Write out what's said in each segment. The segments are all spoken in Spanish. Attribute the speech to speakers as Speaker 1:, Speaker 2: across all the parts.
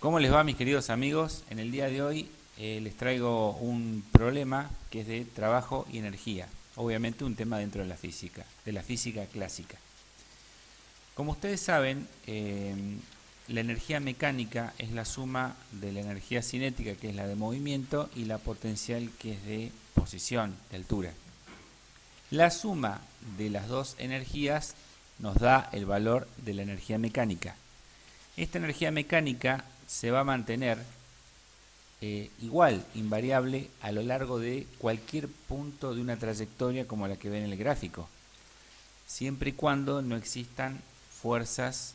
Speaker 1: ¿Cómo les va, mis queridos amigos? En el día de hoy les traigo un problema que es de trabajo y energía. Obviamente un tema dentro de la física clásica. Como ustedes saben, la energía mecánica es la suma de la energía cinética, que es la de movimiento, y la potencial, que es de posición, de altura. La suma de las dos energías nos da el valor de la energía mecánica. Esta energía mecánica se va a mantener igual, invariable, a lo largo de cualquier punto de una trayectoria como la que ven en el gráfico, siempre y cuando no existan fuerzas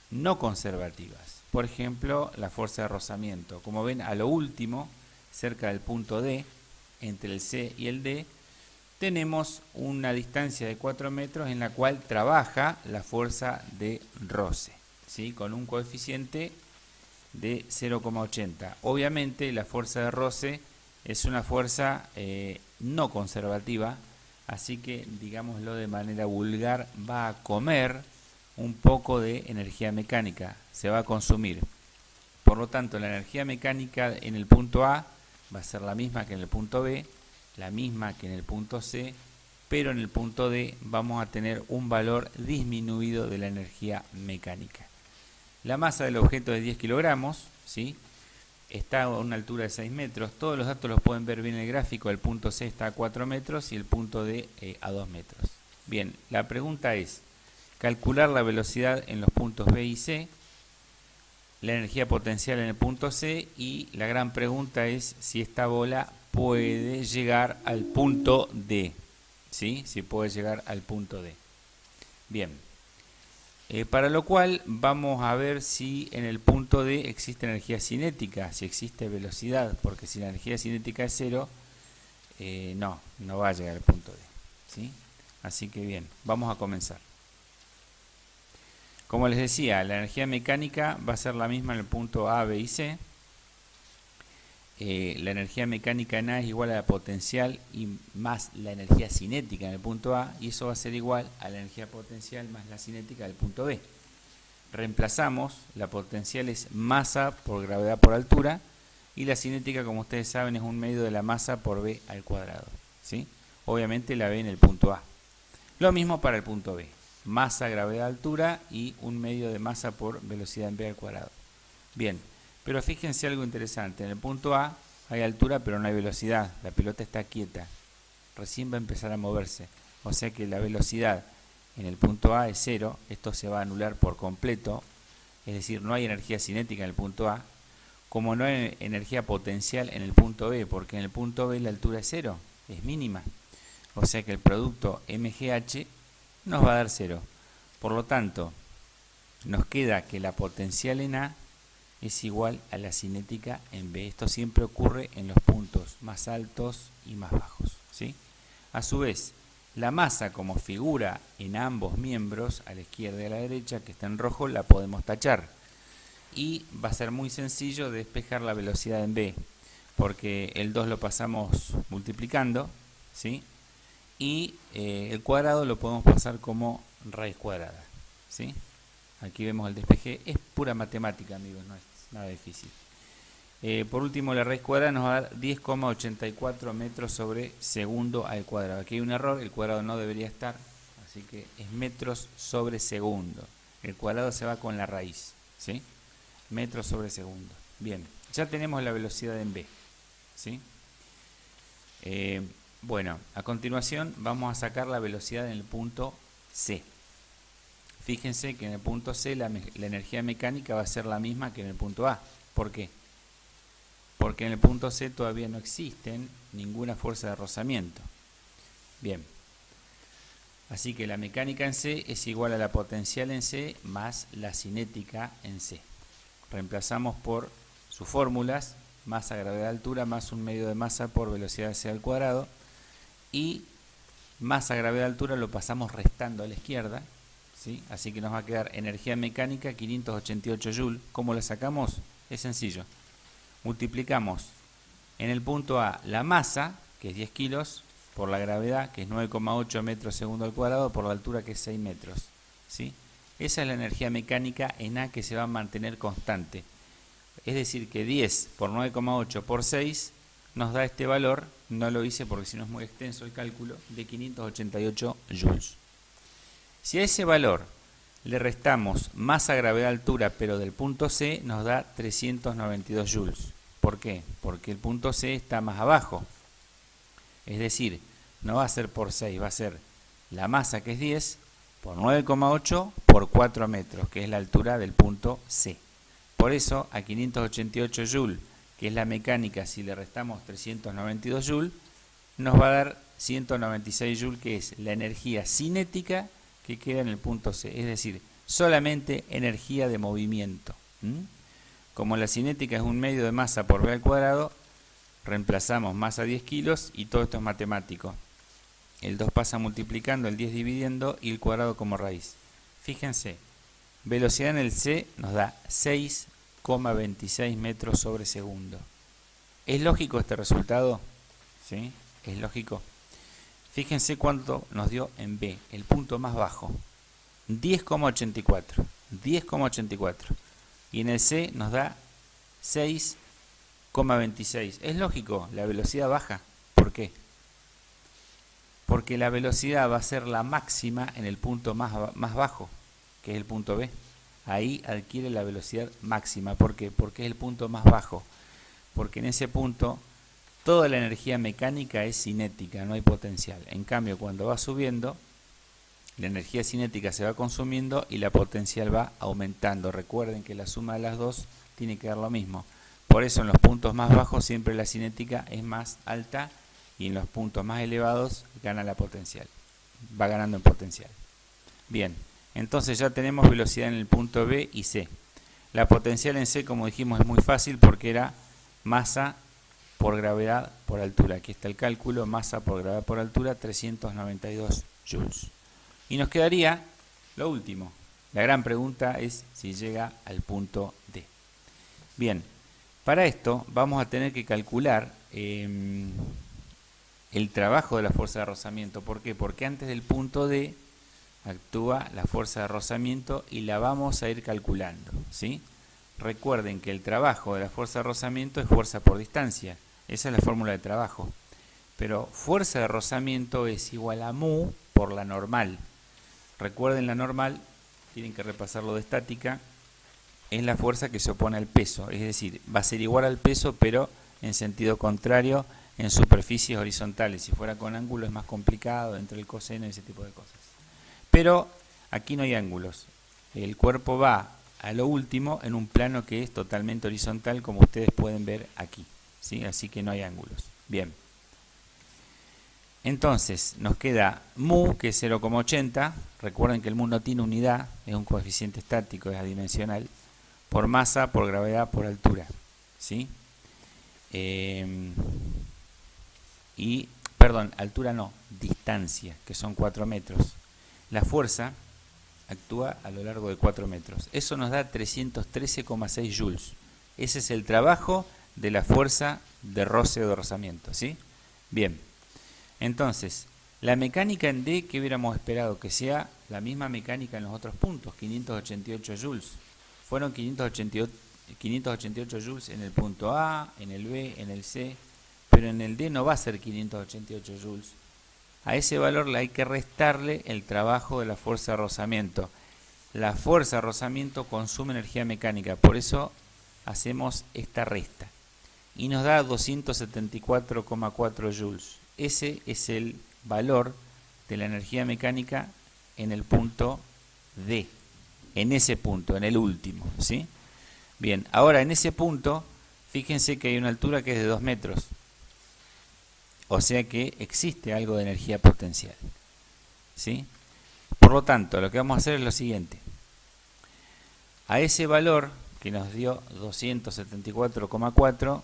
Speaker 1: no conservativas. Por ejemplo, la fuerza de rozamiento. Como ven, a lo último, cerca del punto D, entre el C y el D, tenemos una distancia de 4 metros en la cual trabaja la fuerza de roce, ¿sí? Con un coeficiente de 0,80. Obviamente la fuerza de roce es una fuerza no conservativa, así que, digámoslo de manera vulgar, va a comer un poco de energía mecánica, se va a consumir. Por lo tanto, la energía mecánica en el punto A va a ser la misma que en el punto B, la misma que en el punto C, pero en el punto D vamos a tener un valor disminuido de la energía mecánica. La masa del objeto es 10 kilogramos, ¿sí? Está a una altura de 6 metros. Todos los datos los pueden ver bien en el gráfico. El punto C está a 4 metros y el punto D a 2 metros. Bien, la pregunta es calcular la velocidad en los puntos B y C, la energía potencial en el punto C, y la gran pregunta es si esta bola puede llegar al punto D, ¿sí? Si puede llegar al punto D. Bien, para lo cual vamos a ver si en el punto D existe energía cinética, si existe velocidad, porque si la energía cinética es cero, no va a llegar al punto D, ¿sí? Así que bien, vamos a comenzar. Como les decía, la energía mecánica va a ser la misma en el punto A, B y C. La energía mecánica en A es igual a la potencial y más la energía cinética en el punto A, y eso va a ser igual a la energía potencial más la cinética del punto B. Reemplazamos, la potencial es masa por gravedad por altura, y la cinética, como ustedes saben, es un medio de la masa por B al cuadrado, ¿sí? Obviamente la B en el punto A. Lo mismo para el punto B, masa, gravedad, altura y un medio de masa por velocidad en B al cuadrado. Bien, pero fíjense algo interesante. En el punto A hay altura pero no hay velocidad. La pelota está quieta. Recién va a empezar a moverse. O sea que la velocidad en el punto A es cero. Esto se va a anular por completo. Es decir, no hay energía cinética en el punto A. Como no hay energía potencial en el punto B, porque en el punto B la altura es cero, es mínima. O sea que el producto MGH nos va a dar cero. Por lo tanto, nos queda que la potencial en A es igual a la cinética en B. Esto siempre ocurre en los puntos más altos y más bajos, ¿sí? A su vez, la masa como figura en ambos miembros, a la izquierda y a la derecha, que está en rojo, la podemos tachar. Y va a ser muy sencillo despejar la velocidad en B, porque el 2 lo pasamos multiplicando, ¿sí? Y el cuadrado lo podemos pasar como raíz cuadrada, ¿sí? Aquí vemos el despeje, es pura matemática, amigos, no es nada difícil. Por último, la raíz cuadrada nos va a dar 10,84 metros sobre segundo al cuadrado. Aquí hay un error, el cuadrado no debería estar, así que es metros sobre segundo. El cuadrado se va con la raíz, ¿sí? Metros sobre segundo. Bien, ya tenemos la velocidad en B, ¿sí? Bueno, a continuación vamos a sacar la velocidad en el punto C. Fíjense que en el punto C la energía mecánica va a ser la misma que en el punto A. ¿Por qué? Porque en el punto C todavía no existen ninguna fuerza de rozamiento. Bien, así que la mecánica en C es igual a la potencial en C más la cinética en C. Reemplazamos por sus fórmulas, masa, gravedad, altura, más un medio de masa por velocidad C al cuadrado, y masa, gravedad, altura lo pasamos restando a la izquierda, ¿sí? Así que nos va a quedar energía mecánica 588 Joule. ¿Cómo la sacamos? Es sencillo. Multiplicamos en el punto A la masa, que es 10 kilos, por la gravedad, que es 9,8 metros segundo al cuadrado, por la altura, que es 6 metros, ¿sí? Esa es la energía mecánica en A, que se va a mantener constante. Es decir, que 10 por 9,8 por 6 nos da este valor, no lo hice porque si no es muy extenso el cálculo, de 588 joules. Si a ese valor le restamos masa, gravedad, altura, pero del punto C, nos da 392 joules. ¿Por qué? Porque el punto C está más abajo. Es decir, no va a ser por 6, va a ser la masa, que es 10, por 9,8 por 4 metros, que es la altura del punto C. Por eso, a 588 joules, que es la mecánica, si le restamos 392 joules, nos va a dar 196 joules, que es la energía cinética que queda en el punto C. Es decir, solamente energía de movimiento. Como la cinética es un medio de masa por v al cuadrado, reemplazamos masa 10 kilos y todo esto es matemático. El 2 pasa multiplicando, el 10 dividiendo y el cuadrado como raíz. Fíjense, velocidad en el C nos da 6,26 metros sobre segundo. ¿Es lógico este resultado? ¿Sí? ¿Es lógico? Fíjense cuánto nos dio en B, el punto más bajo. 10,84. 10,84. Y en el C nos da 6,26. ¿Es lógico? La velocidad baja. ¿Por qué? Porque la velocidad va a ser la máxima en el punto más bajo, que es el punto B. Ahí adquiere la velocidad máxima. ¿Por qué? Porque es el punto más bajo. Porque en ese punto toda la energía mecánica es cinética, no hay potencial. En cambio, cuando va subiendo, la energía cinética se va consumiendo y la potencial va aumentando. Recuerden que la suma de las dos tiene que dar lo mismo. Por eso en los puntos más bajos siempre la cinética es más alta y en los puntos más elevados gana la potencial. Va ganando en potencial. Bien, entonces ya tenemos velocidad en el punto B y C. La potencial en C, como dijimos, es muy fácil porque era masa por gravedad por altura. Aquí está el cálculo, masa por gravedad por altura, 392 joules. Y nos quedaría lo último. La gran pregunta es si llega al punto D. Bien, para esto vamos a tener que calcular el trabajo de la fuerza de rozamiento. ¿Por qué? Porque antes del punto D actúa la fuerza de rozamiento y la vamos a ir calculando, ¿sí? Recuerden que el trabajo de la fuerza de rozamiento es fuerza por distancia. Esa es la fórmula de trabajo. Pero fuerza de rozamiento es igual a mu por la normal. Recuerden la normal, tienen que repasarlo de estática, es la fuerza que se opone al peso. Es decir, va a ser igual al peso, pero en sentido contrario en superficies horizontales. Si fuera con ángulo es más complicado, entre el coseno y ese tipo de cosas. Pero aquí no hay ángulos. El cuerpo va a lo último en un plano que es totalmente horizontal, como ustedes pueden ver aquí, ¿sí? Así que no hay ángulos. Bien. Entonces nos queda mu, que es 0,80. Recuerden que el mu no tiene unidad, es un coeficiente estático, es adimensional, por masa, por gravedad, por altura, ¿sí? Altura no, distancia, que son 4 metros. La fuerza actúa a lo largo de 4 metros. Eso nos da 313,6 joules. Ese es el trabajo de la fuerza de roce o de rozamiento, ¿sí? Bien. Entonces, la mecánica en D, que hubiéramos esperado que sea la misma mecánica en los otros puntos, 588 joules. Fueron 588 joules en el punto A, en el B, en el C, pero en el D no va a ser 588 joules. A ese valor le hay que restarle el trabajo de la fuerza de rozamiento. La fuerza de rozamiento consume energía mecánica, por eso hacemos esta resta. Y nos da 274,4 joules. Ese es el valor de la energía mecánica en el punto D. En ese punto, en el último, ¿sí? Bien, ahora en ese punto, fíjense que hay una altura que es de 2 metros. O sea que existe algo de energía potencial, ¿sí? Por lo tanto, lo que vamos a hacer es lo siguiente. A ese valor que nos dio 274,4,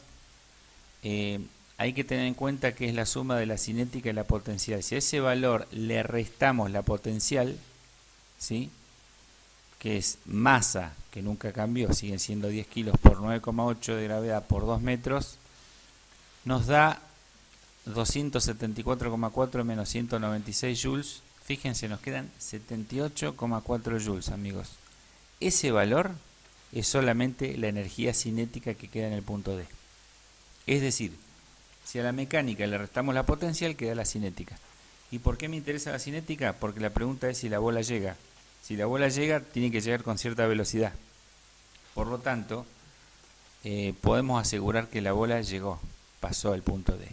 Speaker 1: hay que tener en cuenta que es la suma de la cinética y la potencial. Si a ese valor le restamos la potencial, ¿sí?, que es masa, que nunca cambió, siguen siendo 10 kilos por 9,8 de gravedad por 2 metros, nos da 274,4 menos 196 joules. Fíjense, nos quedan 78,4 joules, amigos. Ese valor es solamente la energía cinética que queda en el punto D. Es decir, si a la mecánica le restamos la potencial, queda la cinética. ¿Y por qué me interesa la cinética? Porque la pregunta es si la bola llega. Si la bola llega, tiene que llegar con cierta velocidad. Por lo tanto, podemos asegurar que la bola llegó, pasó al punto D,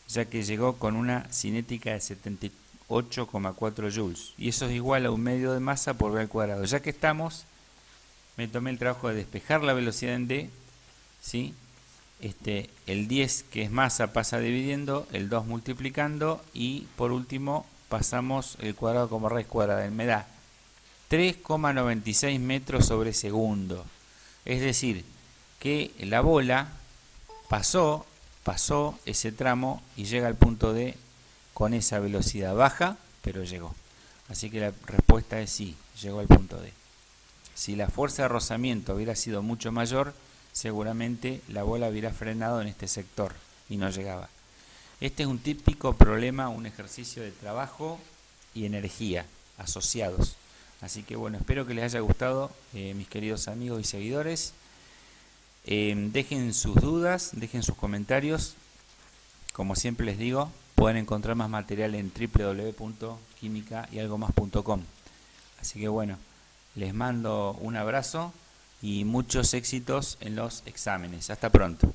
Speaker 1: ya que llegó con una cinética de 78,4 joules. Y eso es igual a un medio de masa por V al cuadrado. Ya que estamos, me tomé el trabajo de despejar la velocidad en D, ¿sí? El 10 que es masa pasa dividiendo, el 2 multiplicando y por último pasamos el cuadrado como raíz cuadrada. Me da 3,96 metros sobre segundo. Es decir, que la bola pasó ese tramo y llega al punto D con esa velocidad baja, pero llegó. Así que la respuesta es sí, llegó al punto D. Si la fuerza de rozamiento hubiera sido mucho mayor, seguramente la bola hubiera frenado en este sector y no llegaba. Este es un típico problema, un ejercicio de trabajo y energía asociados. Así que bueno, espero que les haya gustado, mis queridos amigos y seguidores. Dejen sus dudas, dejen sus comentarios. Como siempre les digo, pueden encontrar más material en www.quimicayalgomás.com. Así que bueno, les mando un abrazo y muchos éxitos en los exámenes. Hasta pronto.